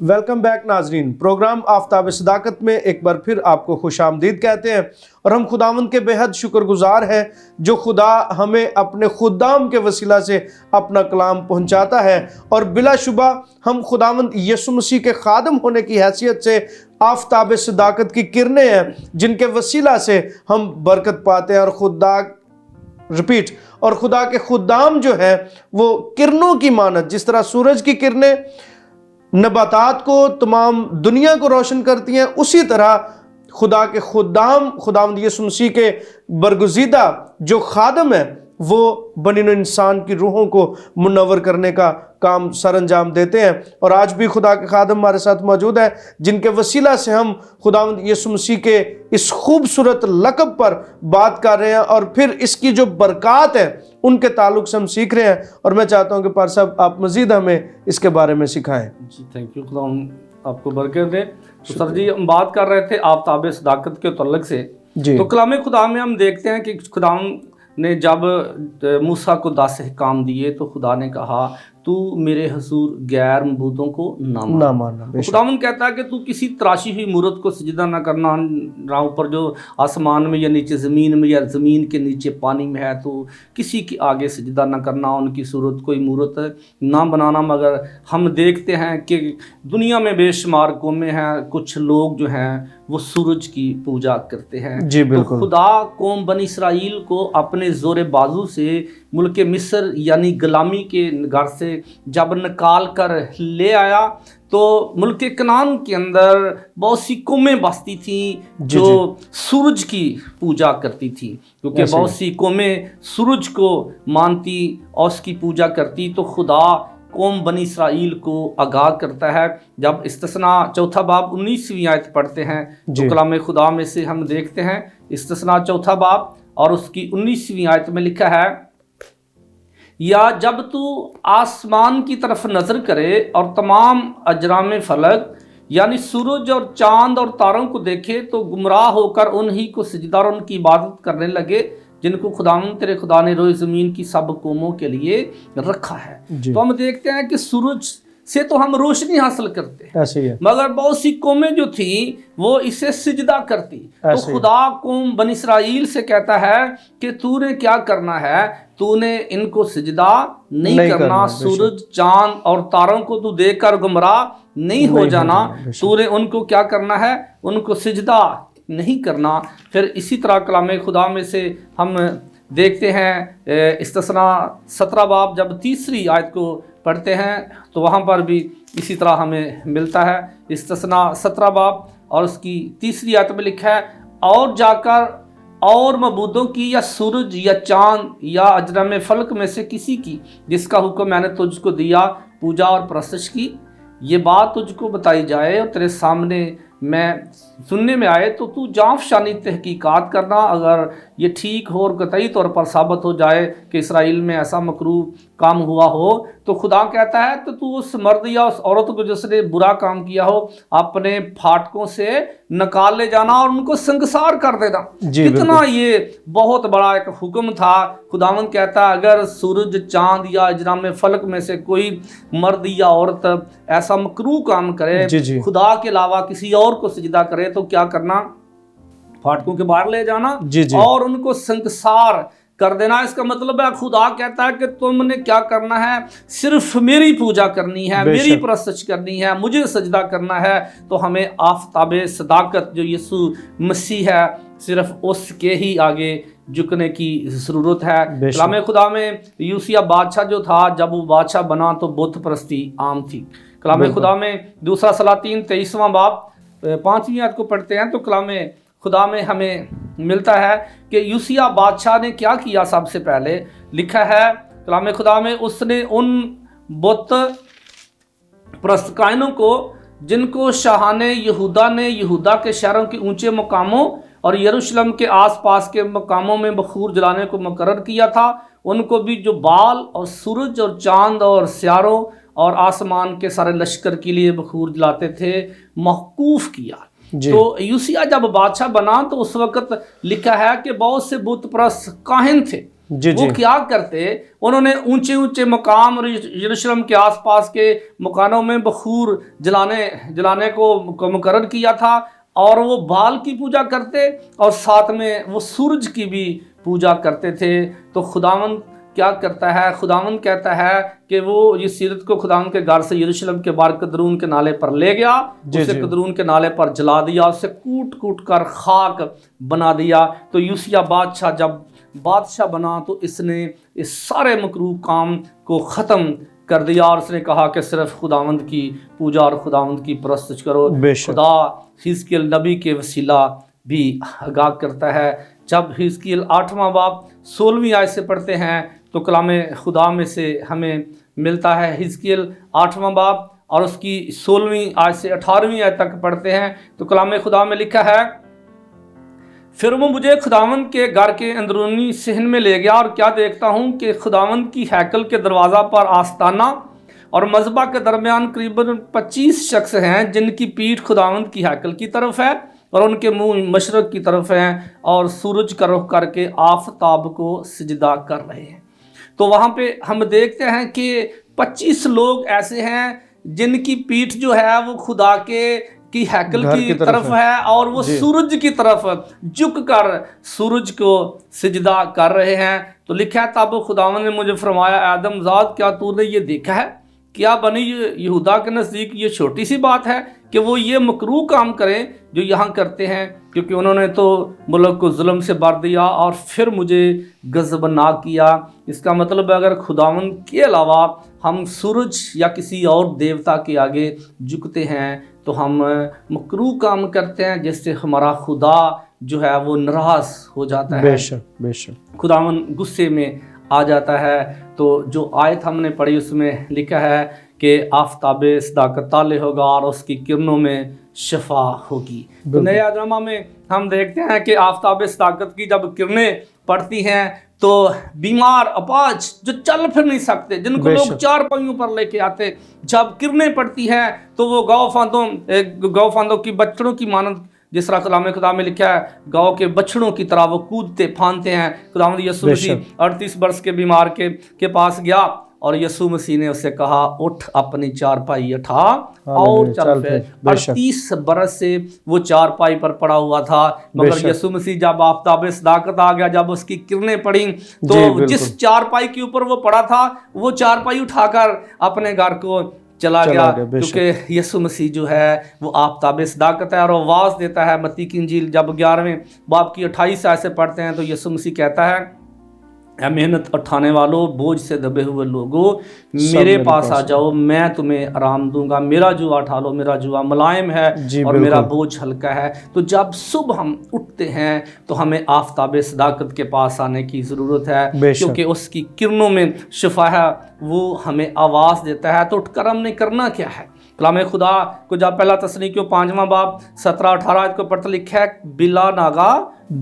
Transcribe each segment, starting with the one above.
Welcome back ناظرین، programme آفتاب صداقت میں ایک بار پھر آپ کو خوش آمدید کہتے ہیں، اور ہم خداوند کے بے حد شکر گزار ہیں جو خدا ہمیں اپنے خدام کے وسیلہ سے اپنا کلام پہنچاتا ہے، اور بلا شبہ ہم خداوند یسوع مسیح کے خادم ہونے کی حیثیت سے آفتاب صداقت کی کرنیں ہیں جن کے وسیلہ سے ہم برکت پاتے ہیں، اور خدا کے خدام جو ہے وہ کرنوں کی مانند، جس طرح سورج کی کرنیں نباتات کو، تمام دنیا کو روشن کرتی ہیں، اسی طرح خدا کے خداوند یسوع مسیح کے برگزیدہ جو خادم ہیں وہ بنی نوع انسان کی روحوں کو منور کرنے کا کام سر انجام دیتے ہیں۔ اور آج بھی خدا کے خادم ہمارے ساتھ موجود ہیں جن کے وسیلہ سے ہم خداوند یسوع مسیح کے اس خوبصورت لقب پر بات کر رہے ہیں، اور پھر اس کی جو برکات ہیں ان کے تعلق سے ہم سیکھ رہے ہیں، اور میں چاہتا ہوں کہ پار صاحب آپ مزید ہمیں اس کے بارے میں سکھائیں۔ جی تھینک یو، خدا آپ کو برکت دے۔ تو سر جی ہم بات کر رہے تھے آفتاب صداقت کے تعلق سے، تو کلام خدا میں ہم دیکھتے ہیں کہ خدا نے جب موسیٰ کو 10 احکام دیے تو خدا نے کہا تو میرے حضور غیر معبودوں کو نہ ماننا۔ خداوند کہتا ہے کہ تو کسی تراشی ہوئی مورت کو سجدہ نہ کرنا، نہ اوپر جو آسمان میں یا نیچے زمین میں یا زمین کے نیچے پانی میں ہے تو کسی کے آگے سجدہ نہ کرنا، ان کی صورت کوئی مورت نہ بنانا۔ مگر ہم دیکھتے ہیں کہ دنیا میں بے شمار قومیں ہیں، کچھ لوگ جو ہیں وہ سورج کی پوجا کرتے ہیں۔ جی بالکل۔ تو خدا قوم بنی اسرائیل کو اپنے زور بازو سے ملک مصر یعنی غلامی کے گھر سے جب نکال کر لے آیا تو ملک کنعان کے اندر بہت سی قومیں بستی تھیں جو سورج کی پوجا کرتی تھیں، کیونکہ بہت سی قومیں سورج کو مانتی اور اس کی پوجا کرتی۔ تو خدا قوم بنی اسرائیل کو آگاہ کرتا ہے۔ جب استثناء 4 باب 19ویں آیت پڑھتے ہیں تو کلام خدا میں سے ہم دیکھتے ہیں، استثناء 4 باب اور اس کی 19ویں آیت میں لکھا ہے، یا جب تو آسمان کی طرف نظر کرے اور تمام اجرام فلک یعنی سورج اور چاند اور تاروں کو دیکھے تو گمراہ ہو کر انہی کو سجدہ اور ان کی عبادت کرنے لگے جن کو خداوند تیرے خدا نے روئے زمین کی سب قوموں کے لیے رکھا ہے۔ تو ہم دیکھتے ہیں کہ سورج سے تو ہم روشنی حاصل کرتے ہیں، مگر بہت سی قومیں جو تھیں وہ اسے سجدہ کرتی۔ تو خدا قوم بنی اسرائیل سے کہتا ہے کہ تو نے کیا کرنا ہے، تو نے ان کو سجدہ نہیں کرنا، سورج چاند اور تاروں کو تو دیکھ کر گمراہ نہیں ہو جانا، تو نے ان کو کیا کرنا ہے، ان کو سجدہ نہیں کرنا۔ پھر اسی طرح کلام خدا میں سے ہم دیکھتے ہیں استثناء 17 باب جب 3 آیت کو پڑھتے ہیں تو وہاں پر بھی اسی طرح ہمیں ملتا ہے۔ استثناء 17 باب اور اس کی 3 آیت میں لکھا ہے، اور جا کر اور معبودوں کی یا سورج یا چاند یا اجرام فلک میں سے کسی کی جس کا حکم میں نے تجھ کو دیا پوجا اور پرستش کی، یہ بات تجھ کو بتائی جائے اور تیرے سامنے میں سننے میں آئے تو تو جانچ شانی تحقیقات کرنا، اگر یہ ٹھیک ہو اور قطعی طور پر ثابت ہو جائے کہ اسرائیل میں ایسا مکروہ کام ہوا ہو تو خدا کہتا ہے تو اس مرد یا اس عورت کو جس نے برا کام کیا ہو اپنے پھاٹکوں سے نکال لے جانا اور ان کو سنگسار کر دینا۔ کتنا یہ بہت بڑا ایک حکم تھا۔ خداوند کہتا ہے اگر سورج چاند یا اجرام فلک میں سے کوئی مرد یا عورت ایسا مکروہ کام کرے، خدا کے علاوہ کسی اور کو سجدہ کرے تو کیا کرنا، پھاٹکوں کے باہر لے جانا اور ان کو سنگسار کر دینا۔ اس کا مطلب ہے خدا کہتا ہے کہ تم نے کیا کرنا ہے، صرف میری پوجا کرنی ہے، میری پرستش کرنی ہے، مجھے سجدہ کرنا ہے۔ تو ہمیں آفتاب صداقت جو یسوع مسیح ہے صرف اس کے ہی آگے جھکنے کی ضرورت ہے۔ کلام خدا میں یوسیہ بادشاہ جو تھا جب وہ بادشاہ بنا تو بت پرستی عام تھی۔ کلام خدا میں 2 سلاطین 23واں باب 5ویں آیت کو پڑھتے ہیں تو کلام خدا میں ہمیں ملتا ہے کہ یوسیہ بادشاہ نے کیا کیا۔ سب سے پہلے لکھا ہے کلام خدا میں، اس نے ان بت پرست کائنوں کو جن کو شاہان یہودا نے یہودا کے شہروں کے اونچے مقاموں اور یروشلم کے آس پاس کے مقاموں میں بخور جلانے کو مقرر کیا تھا، ان کو بھی جو بال اور سورج اور چاند اور سیاروں اور آسمان کے سارے لشکر کے لیے بخور جلاتے تھے موقوف کیا۔ تو یوسیہ جب بادشاہ بنا تو اس وقت لکھا ہے کہ بہت سے بت پرست کاہن تھے جی وہ کیا کرتے، انہوں نے اونچے اونچے مقام اور یروشلم کے آس پاس کے مکانوں میں بخور جلانے کو مقرر کیا تھا، اور وہ بال کی پوجا کرتے اور ساتھ میں وہ سورج کی بھی پوجا کرتے تھے۔ تو خداوند کیا کرتا ہے، خداوند کہتا ہے کہ وہ یہ سیرت کو خداوند کے گھر سے یروشلم کے باہر قدرون کے نالے پر لے گیا، اسے قدرون کے نالے پر جلا دیا، اسے کوٹ کوٹ کر خاک بنا دیا۔ تو یوسیہ بادشاہ جب بادشاہ بنا تو اس نے اس سارے مکروہ کام کو ختم کر دیا، اور اس نے کہا کہ صرف خداوند کی پوجا اور خداوند کی پرستش کرو۔ خدا حزقیل نبی کے وسیلہ بھی آگاہ کرتا ہے۔ جب حزقیل 8واں باب 16ویں آیت سے پڑھتے ہیں تو کلام خدا میں سے ہمیں ملتا ہے، حزقیل 8واں باب اور اس کی 16ویں آیت سے 18ویں آیت تک پڑھتے ہیں تو کلام خدا میں لکھا ہے، پھر وہ مجھے خداوند کے گھر کے اندرونی صحن میں لے گیا، اور کیا دیکھتا ہوں کہ خداوند کی ہیکل کے دروازہ پر آستانہ اور مذبح کے درمیان قریباً 25 شخص ہیں، جن کی پیٹھ خداوند کی ہیکل کی طرف ہے اور ان کے منہ مشرق کی طرف ہیں، اور سورج کا رخ کر کے آفتاب کو سجدہ کر رہے ہیں۔ تو وہاں پہ ہم دیکھتے ہیں کہ 25 لوگ ایسے ہیں جن کی پیٹھ جو ہے وہ خدا کی ہیکل کی طرف ہے، اور وہ سورج کی طرف جھک کر سورج کو سجدہ کر رہے ہیں۔ تو لکھا ہے، تب خداوند نے مجھے فرمایا، آدم زاد کیا تو نے یہ دیکھا ہے؟ کیا بنی یہودا کے نزدیک یہ چھوٹی سی بات ہے کہ وہ یہ مکروہ کام کریں جو یہاں کرتے ہیں؟ کیونکہ انہوں نے تو ملک کو ظلم سے بھر دیا اور پھر مجھے غضبناک کیا۔ اس کا مطلب ہے اگر خداوند کے علاوہ ہم سورج یا کسی اور دیوتا کے آگے جھکتے ہیں تو ہم مکروہ کام کرتے ہیں، جس سے ہمارا خدا جو ہے وہ ناراض ہو جاتا ہے، بے شک خداوند غصے میں آ جاتا ہے۔ تو جو آیت ہم نے پڑھی اس میں لکھا ہے کہ آفتاب صداقت طالع ہوگا اور اس کی کرنوں میں شفا ہوگی۔ تو نئے عہد میں ہم دیکھتے ہیں کہ آفتاب صداقت کی جب کرنیں پڑتی ہیں تو بیمار، اپاہج، جو چل پھر نہیں سکتے، جن کو لوگ 4 پائیوں پر لے کے آتے، جب کرنیں پڑتی ہیں تو وہ گاؤ فاندوں کی بچڑوں کی مانند، جس طرح کلام خدا میں لکھا ہے، گاؤں کے بچڑوں کی طرح وہ کودتے پھاندتے ہیں۔ خداوند یسوع مسیح 38 برس کے بیمار کے پاس گیا اور یسوع مسیح نے اسے کہا، اٹھ اپنی چارپائی اٹھا اور چل پھر۔ 38 برس سے وہ چارپائی پر پڑا ہوا تھا، مگر یسوع مسیح جب آفتاب صداقت آ گیا، جب اس کی کرنیں پڑیں تو جس چارپائی کے اوپر وہ پڑا تھا وہ چارپائی اٹھا کر اپنے گھر کو چلا گیا، کیونکہ یسوع مسیح جو ہے وہ آفتاب صداقت ہے۔ اور وہ آواز دیتا ہے، متی کی انجیل جب 11ویں باب کی 28 آیت سے پڑھتے ہیں تو یسوع مسیح کہتا ہے، اے محنت اٹھانے والوں، بوجھ سے دبے ہوئے لوگوں، میرے پاس آ جاؤ، میں تمہیں آرام دوں گا۔ میرا جوا اٹھا لو، میرا جوا ملائم ہے اور میرا بوجھ ہلکا ہے۔ تو جب صبح ہم اٹھتے ہیں تو ہمیں آفتاب صداقت کے پاس آنے کی ضرورت ہے، کیونکہ اس کی کرنوں میں شفا ہے، وہ ہمیں آواز دیتا ہے۔ تو اٹھ کر ہم نے کرنا کیا ہے؟ کلام خدا کو جب پہلا تسنیکیوں 5واں باب 17-18 آیت کو پڑھتے لکھا ہے، بلا ناگا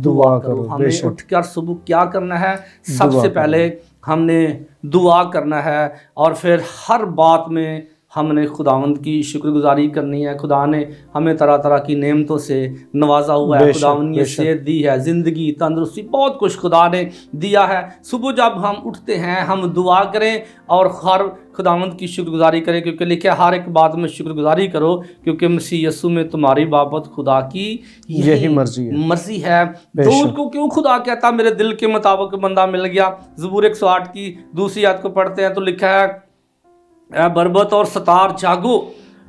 دعا کرو۔ ہمیں اٹھ کر صبح کیا کرنا ہے؟ سب سے پہلے ہم نے دعا کرنا ہے، اور پھر ہر بات میں ہم نے خداوند کی شکر گزاری کرنی ہے۔ خدا نے ہمیں طرح طرح کی نعمتوں سے نوازا ہوا ہے، خداوند نے صحت دی ہے، زندگی، تندرستی، بہت کچھ خدا نے دیا ہے۔ صبح جب ہم اٹھتے ہیں ہم دعا کریں اور ہر خداوند کی شکر گزاری کریں، کیونکہ لکھا ہے ہر ایک بات میں شکر گزاری کرو، کیونکہ مسیح یسوع میں تمہاری بابت خدا کی یہی مرضی ہے۔ داؤد کو کیوں خدا کہتا میرے دل کے مطابق بندہ مل گیا؟ زبور 108 کی 2 آیت کو پڑھتے ہیں تو لکھا ہے، اے بربت اور ستار جاگو،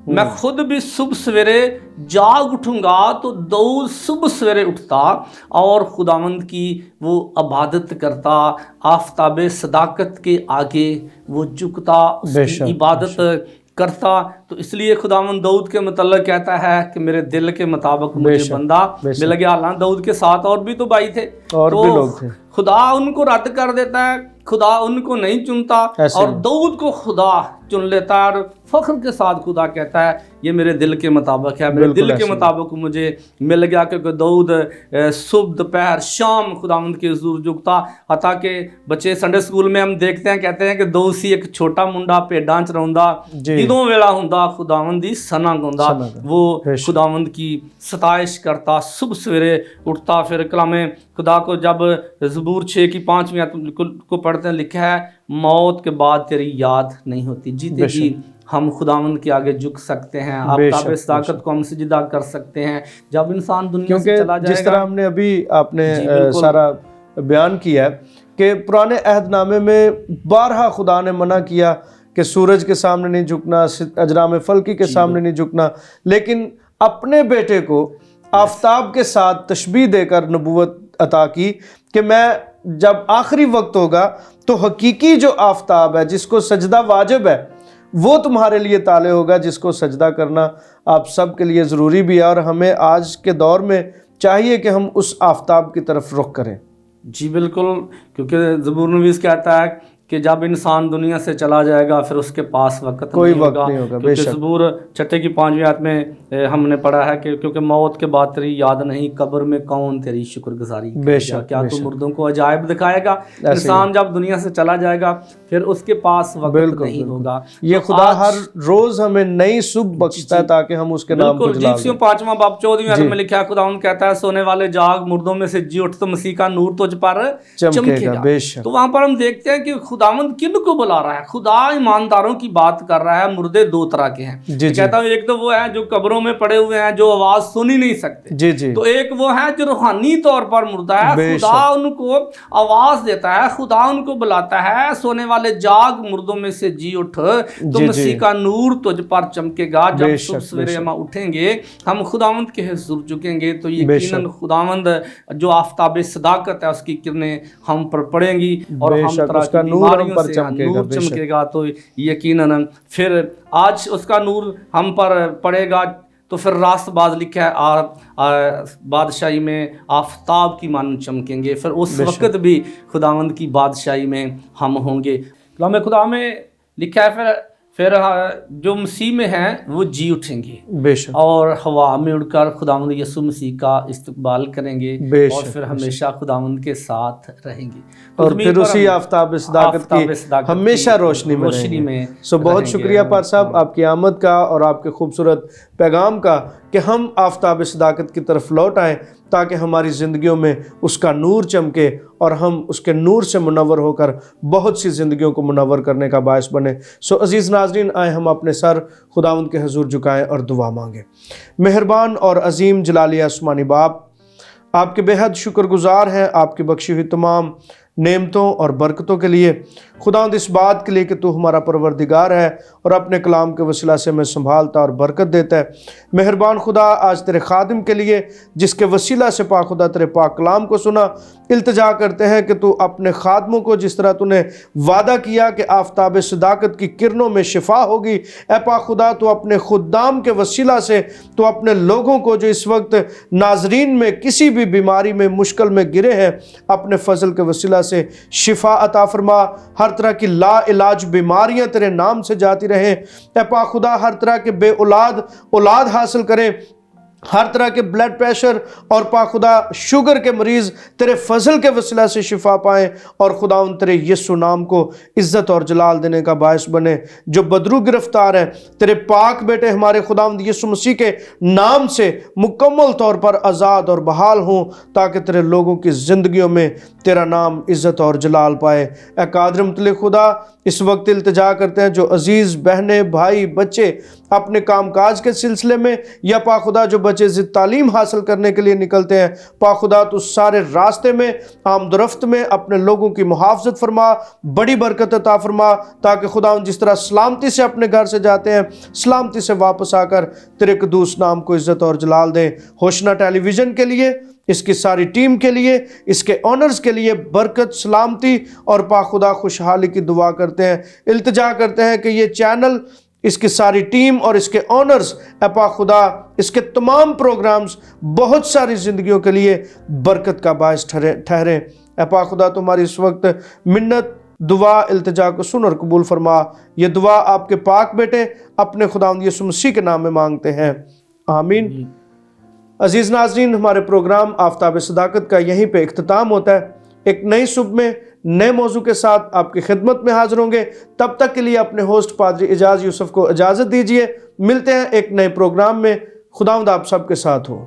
میں خود بھی صبح سویرے جاگ اٹھوں گا۔ تو داؤد صبح سویرے اٹھتا اور خداوند کی وہ عبادت کرتا، آفتاب صداقت کے آگے وہ جھکتا، اس کی عبادت کرتا۔ تو اس لیے خداوند داؤد کے متعلق کہتا ہے کہ میرے دل کے مطابق مجھے بندہ مل گیا۔ اللہ داؤد کے ساتھ اور بھی تو بھائی تھے، تو خدا ان کو رد کر دیتا ہے، خدا ان کو نہیں چنتا، اور داؤد کو خدا چن لیتا ہے، اور فخر کے ساتھ خدا کہتا ہے یہ میرے دل کے مطابق ہے، میرے دل کے مطابق مجھے مل گیا۔ کیونکہ داؤد صبح دوپہر شام خداوند کے حضور جھکتا۔ حتیٰ کہ بچے سنڈے اسکول میں ہم دیکھتے ہیں، کہتے ہیں کہ داؤد سی ایک چھوٹا منڈا بھیڈاں چراؤندا جدوں ویلا ہوندا بندہ خداوندی ثنا گوندا، وہ خداوند کی ستائش کرتا، صبح سویرے اٹھتا۔ پھر کلام خدا کو جب زبور 6:5 کو پڑھتے ہیں، لکھا ہے موت کے بعد تیری یاد نہیں ہوتی۔ جیتے جی ہم خداوند کے آگے جھک سکتے ہیں، آفتاب صداقت کو ہم سجدہ کر سکتے ہیں جب انسان دنیا سے چلا جائے گا۔ جس طرح ہم نے ابھی آپ نے سارا بیان کیا ہے کہ پرانے عہد نامے میں بارہا خدا نے منع کیا کہ سورج کے سامنے نہیں جھکنا، اجرام فلکی کے سامنے نہیں جھکنا، لیکن اپنے بیٹے کو آفتاب کے ساتھ تشبیہ دے کر نبوت عطا کی کہ میں جب آخری وقت ہوگا تو حقیقی جو آفتاب ہے جس کو سجدہ واجب ہے وہ تمہارے لیے طالع ہوگا، جس کو سجدہ کرنا آپ سب کے لیے ضروری بھی ہے، اور ہمیں آج کے دور میں چاہیے کہ ہم اس آفتاب کی طرف رخ کریں۔ جی بالکل، کیونکہ زبور نویس کہتا ہے کہ جب انسان دنیا سے چلا جائے گا پھر اس کے پاس وقت کوئی نہیں وقت ہوگا، نہیں ہوگا۔ کیونکہ زبور 6:5 آیت میں ہم نے پڑھا ہے کہ کیونکہ موت کے بعد تیری یاد نہیں، قبر میں کون تیری شکر گزاری کرے گا، کیا تو مردوں کو عجائب دکھائے گا۔ انسان جب دنیا سے چلا جائے گا پھر اس کے پاس وقت نہیں ہوگا۔ یہ خدا ہر روز ہمیں نئی صبح بخشتا ہے تاکہ ہم اس کے نام کو جلال دیں۔ 5 باب 14 آیت میں لکھا ہے خداوند کہتا ہے سونے والے جاگ، مردوں میں سے جی اٹھ تو مسیح کا نور تجھ پر چمکے گا۔ تو وہاں پر ہم دیکھتے ہیں کہ خداوند کن کو بلا رہا ہے؟ خدا ایمانداروں کی بات کر رہا ہے۔ مردے دو طرح کے ہیں، کہتا ہوں ایک تو وہ ہے جو قبروں میں پڑے ہوئے ہیں جو آواز سن ہی نہیں سکتے، تو ایک وہ ہے جو روحانی طور پر مردہ ہے، خدا ان کو آواز دیتا ہے، خدا ان کو بلاتا ہے سونے والے جاگ، مردوں میں سے جی اٹھ تو مسیح کا نور تجھ پر چمکے گا۔ جب صبح سویرے ہم اٹھیں گے، ہم خداوند کے حضور جھکیں گے تو یقیناً خداوند جو آفتاب صداقت ہے اس کی کرنیں ہم پر پڑیں گی اور ہم طرح کی بیماریوں سے نور چمکے گا۔ تو یقیناً پھر آج اس کا نور ہم پر پڑے گا تو پھر راست باز لکھا ہے بادشاہی میں آفتاب کی مانند چمکیں گے، پھر اس وقت بھی خداوند کی بادشاہی میں ہم ہوں گے۔ کلام خدا میں لکھا ہے پھر جو مسیح میں ہیں وہ جی اٹھیں گے اور ہوا میں اڑ کر خداوند یسوع مسیح کا استقبال کریں گے اور پھر ہمیشہ خداوند کے ساتھ رہیں گے، اور پھر اسی آفتاب صداقت کی ہمیشہ روشنی میں رہیں گے۔ سو بہت شکریہ پار صاحب آپ کی آمد کا اور آپ کے خوبصورت پیغام کا کہ ہم آفتاب صداقت کی طرف لوٹ آئیں تاکہ ہماری زندگیوں میں اس کا نور چمکے اور ہم اس کے نور سے منور ہو کر بہت سی زندگیوں کو منور کرنے کا باعث بنے۔ سو عزیز ناظرین، آئیں ہم اپنے سر خداوند کے حضور جھکائیں اور دعا مانگیں۔ مہربان اور عظیم جلالی آسمانی باپ، آپ کے بے حد شکر گزار ہیں آپ کی بخشی ہوئی تمام نعمتوں اور برکتوں کے لیے۔ خداوند اس بات کے لیے کہ تو ہمارا پروردگار ہے اور اپنے کلام کے وسیلہ سے ہمیں سنبھالتا اور برکت دیتا ہے۔ مہربان خدا، آج تیرے خادم کے لیے جس کے وسیلہ سے پاک خدا تیرے پاک کلام کو سنا، التجا کرتے ہیں کہ تو اپنے خادموں کو جس طرح تو نے وعدہ کیا کہ آفتاب صداقت کی کرنوں میں شفا ہوگی، اے پاک خدا تو اپنے خدام کے وسیلہ سے تو اپنے لوگوں کو جو اس وقت ناظرین میں کسی بھی بیماری میں مشکل میں گرے ہیں، اپنے فضل کے وسیلہ سے شفا عطا فرما۔ ہر طرح کی لا علاج بیماریاں تیرے نام سے جاتی رہیں، اے پاک خدا ہر طرح کے بے اولاد حاصل کریں، ہر طرح کے بلڈ پریشر اور پاک خدا شوگر کے مریض تیرے فضل کے وسیلہ سے شفا پائیں اور خدا ان تیرے یسوع نام کو عزت اور جلال دینے کا باعث بنے۔ جو بدرو گرفتار ہیں تیرے پاک بیٹے ہمارے خداوند یسوع مسیح کے نام سے مکمل طور پر آزاد اور بحال ہوں تاکہ تیرے لوگوں کی زندگیوں میں تیرا نام عزت اور جلال پائے۔ اے قادر مطلق خدا، اس وقت التجا کرتے ہیں جو عزیز بہنیں بھائی بچے اپنے کام کاج کے سلسلے میں یا پاک خدا جو بچے ضد تعلیم حاصل کرنے کے لیے نکلتے ہیں، پاک خدا تو سارے راستے میں آمد و رفت میں اپنے لوگوں کی محافظت فرما، بڑی برکت عطا فرما تاکہ خدا جس طرح سلامتی سے اپنے گھر سے جاتے ہیں سلامتی سے واپس آ کر تیرے قدوس نام کو عزت اور جلال دیں۔ ہوشنا ٹیلی ویژن کے لیے، اس کی ساری ٹیم کے لیے، اس کے آنرز کے لیے برکت، سلامتی اور پاک خدا خوشحالی کی دعا کرتے ہیں۔ التجا کرتے ہیں کہ یہ چینل، اس کی ساری ٹیم اور اس کے آنرز، اے پاک خدا اس کے تمام پروگرامز بہت ساری زندگیوں کے لیے برکت کا باعث ٹھہریں۔ اے پاک خدا تمہاری اس وقت منت، دعا، التجا کو سن اور قبول فرما۔ یہ دعا آپ کے پاک بیٹے اپنے خداوند یسوع مسیح کے نام میں مانگتے ہیں، آمین۔ عزیز ناظرین، ہمارے پروگرام آفتاب صداقت کا یہیں پہ اختتام ہوتا ہے۔ ایک نئی صبح میں نئے موضوع کے ساتھ آپ کی خدمت میں حاضر ہوں گے. تب تک کے لیے اپنے ہوسٹ پادری اعجاز یوسف کو اجازت دیجیے. ملتے ہیں ایک نئے پروگرام میں. خداوند آپ سب کے ساتھ ہو.